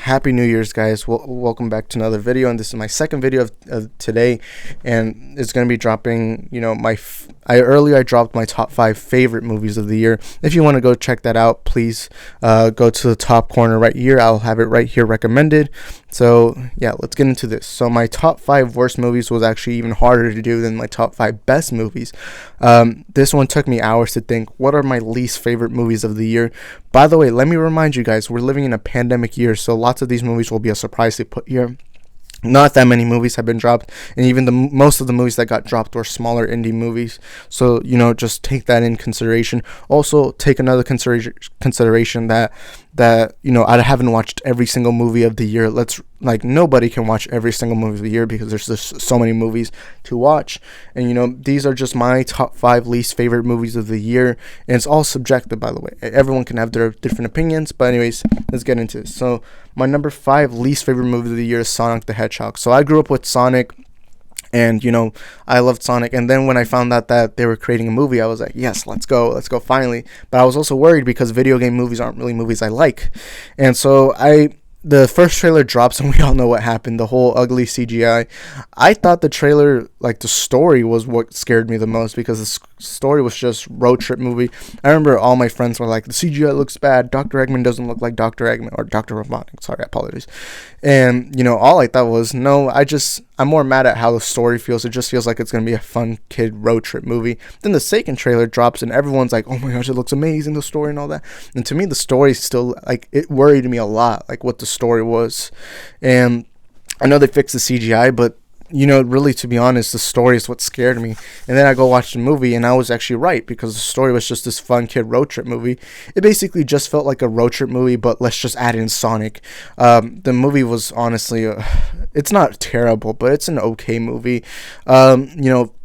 Happy New Year's, guys. Welcome back to another video, and this is my second video of today, and it's going to be dropping, I dropped my top 5 favorite movies of the year. If you want to go check that out, please go to the top corner right here. I'll have it right here recommended. So, yeah, let's get into this. So, my top 5 worst movies was actually even harder to do than my top 5 best movies. This one took me hours to think, what are my least favorite movies of the year? By the way, let me remind you guys, we're living in a pandemic year, so lots of these movies will be a surprise to put here. Not that many movies have been dropped, and even most of the movies that got dropped were smaller indie movies. So, just take that in consideration. Also, take another consideration that I haven't watched every single movie of the year. Nobody can watch every single movie of the year because there's just so many movies to watch. And, these are just my top 5 least favorite movies of the year. And it's all subjective, by the way. Everyone can have their different opinions. But anyways, let's get into it. So, my number 5 least favorite movie of the year is Sonic the Hedgehog. So, I grew up with Sonic. And, I loved Sonic. And then when I found out that they were creating a movie, I was like, yes, let's go finally. But I was also worried because video game movies aren't really movies I like. And so the first trailer drops and we all know what happened, the whole ugly CGI. I thought the trailer, the story was what scared me the most because the story was just road trip movie. I remember all my friends were like, the CGI looks bad, Dr. Eggman doesn't look like Dr. Eggman, or Dr. Robotnik, sorry, I apologize. And, all I thought was, no, I'm more mad at how the story feels. It just feels like it's going to be a fun kid road trip movie. Then the second trailer drops and everyone's like, oh my gosh, it looks amazing, the story and all that. And to me, the story still, it worried me a lot, what the story was. And I know they fixed the CGI, but really, to be honest, the story is what scared me. And then I go watch the movie, and I was actually right, because the story was just this fun kid road trip movie. It basically just felt like a road trip movie, but let's just add in Sonic. The movie was honestly, it's not terrible, but it's an okay movie.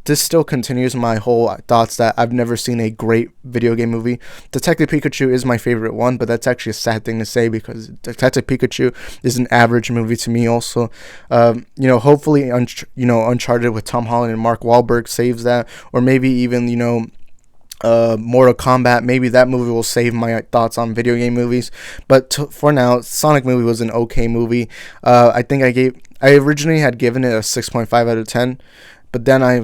This still continues my whole thoughts that I've never seen a great video game movie. Detective Pikachu is my favorite one, but that's actually a sad thing to say because Detective Pikachu is an average movie to me also. Hopefully, Uncharted with Tom Holland and Mark Wahlberg saves that, or maybe even, Mortal Kombat, maybe that movie will save my thoughts on video game movies. But for now, Sonic movie was an okay movie. I originally had given it a 6.5 out of 10. But then I,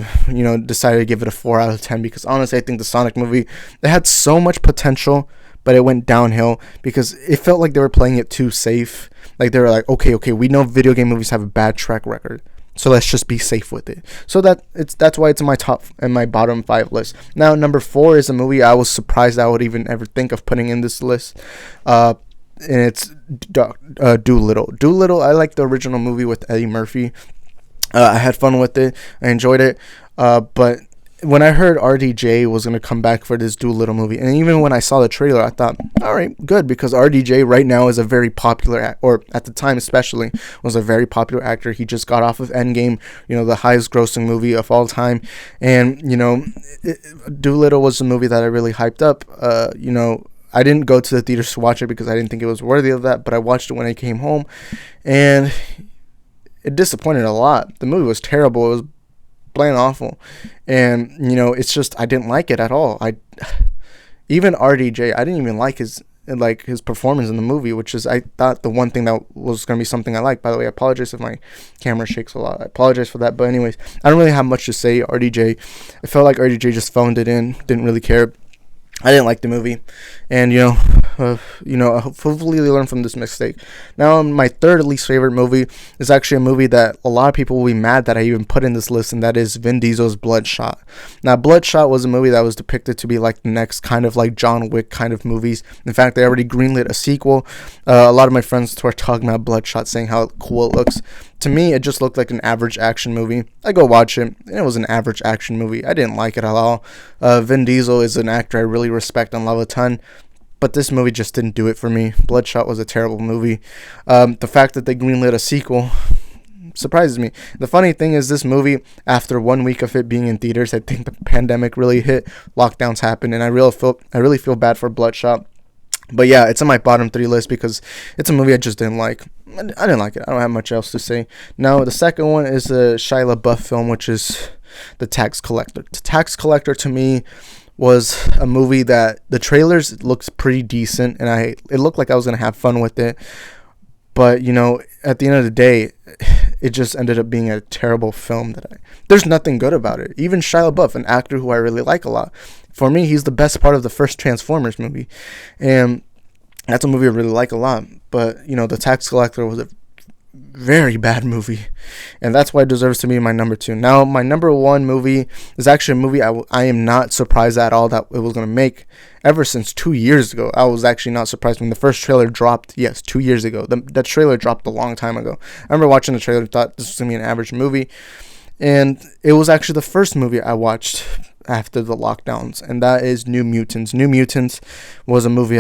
decided to give it a 4 out of 10 because honestly, I think the Sonic movie, it had so much potential, but it went downhill because it felt like they were playing it too safe. They were like, okay, we know video game movies have a bad track record, so let's just be safe with it. So that's why it's in my top and my bottom 5 list. Now, number 4 is a movie I was surprised I would even ever think of putting in this list. And it's Doolittle. Doolittle, I like the original movie with Eddie Murphy. I had fun with it. I enjoyed it. But when I heard RDJ was going to come back for this Doolittle movie, and even when I saw the trailer, I thought, all right, good, because RDJ right now is a very popular, or at the time especially, was a very popular actor. He just got off of Endgame, the highest grossing movie of all time. And, Doolittle was a movie that I really hyped up. I didn't go to the theaters to watch it because I didn't think it was worthy of that, but I watched it when I came home, and it disappointed a lot. The movie was terrible. It was plain awful. And, it's just, I didn't like it at all. Even RDJ, I didn't even like his performance in the movie, which is, I thought, the one thing that was going to be something I like. By the way, I apologize if my camera shakes a lot. I apologize for that. But anyways, I don't really have much to say. RDJ, I felt like RDJ just phoned it in, didn't really care. I didn't like the movie, and hopefully they learn from this mistake. Now, my third least favorite movie is actually a movie that a lot of people will be mad that I even put in this list, and that is Vin Diesel's Bloodshot. Now, Bloodshot was a movie that was depicted to be the next kind of John Wick kind of movies. In fact, they already greenlit a sequel. A lot of my friends were talking about Bloodshot, saying how cool it looks. To me, it just looked like an average action movie. I go watch it, and it was an average action movie. I didn't like it at all. Vin Diesel is an actor I really respect and love a ton, but this movie just didn't do it for me. Bloodshot was a terrible movie. The fact that they greenlit a sequel surprises me. The funny thing is, this movie, after 1 week of it being in theaters, I think the pandemic really hit, lockdowns happened, and I really feel bad for Bloodshot. But yeah, it's on my bottom 3 list because it's a movie I just didn't like. I didn't like it. I don't have much else to say. Now, the second one is the Shia LaBeouf film, which is The Tax Collector. The Tax Collector, to me, was a movie that the trailers looked pretty decent, and it looked like I was going to have fun with it. But, at the end of the day, it just ended up being a terrible film there's nothing good about it. Even Shia LaBeouf, an actor who I really like a lot, for me, he's the best part of the first Transformers movie. And that's a movie I really like a lot. But, The Tax Collector was a very bad movie, and that's why it deserves to be my number 2. Now, my number 1 movie is actually a movie I am not surprised at all that it was going to make. Ever since 2 years ago, I was actually not surprised when the first trailer dropped. Yes, 2 years ago. That trailer dropped a long time ago. I remember watching the trailer and thought this was going to be an average movie, and it was actually the first movie I watched after the lockdowns, and that is New Mutants. New Mutants was a movie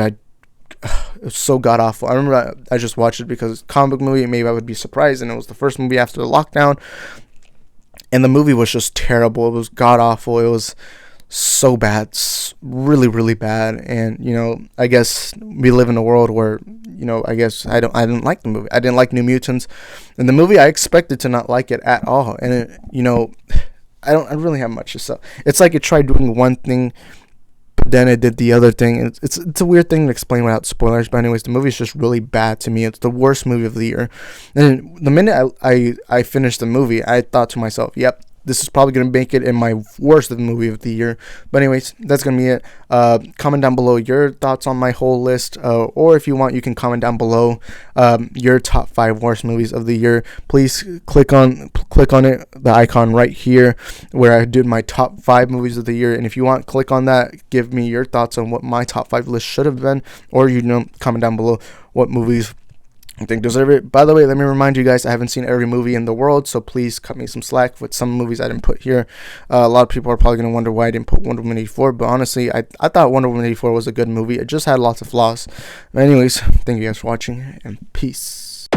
it was so god awful. I remember I just watched it because it's a comic book movie. Maybe I would be surprised, and it was the first movie after the lockdown. And the movie was just terrible. It was god awful. It was so bad, really, really bad. And I guess we live in a world where I guess I didn't like the movie. I didn't like New Mutants, and the movie I expected to not like it at all. And I don't really have much to say. It's like it tried doing one thing, but then it did the other thing. It's a weird thing to explain without spoilers, but anyways, the movie is just really bad to me. It's the worst movie of the year. And the minute I finished the movie, I thought to myself, yep, this is probably going to make it in my worst movie of the year. But anyways, that's going to be it. Comment down below your thoughts on my whole list. Or if you want, you can comment down below your top 5 worst movies of the year. Please click on it, the icon right here, where I did my top 5 movies of the year. And if you want, click on that. Give me your thoughts on what my top 5 list should have been. Or, comment down below what movies I think deserve it. By the way, let me remind you guys, I haven't seen every movie in the world, so please cut me some slack with some movies I didn't put here. A lot of people are probably going to wonder why I didn't put Wonder Woman 84, but honestly, I thought Wonder Woman 84 was a good movie. It just had lots of flaws. But anyways, thank you guys for watching, and peace.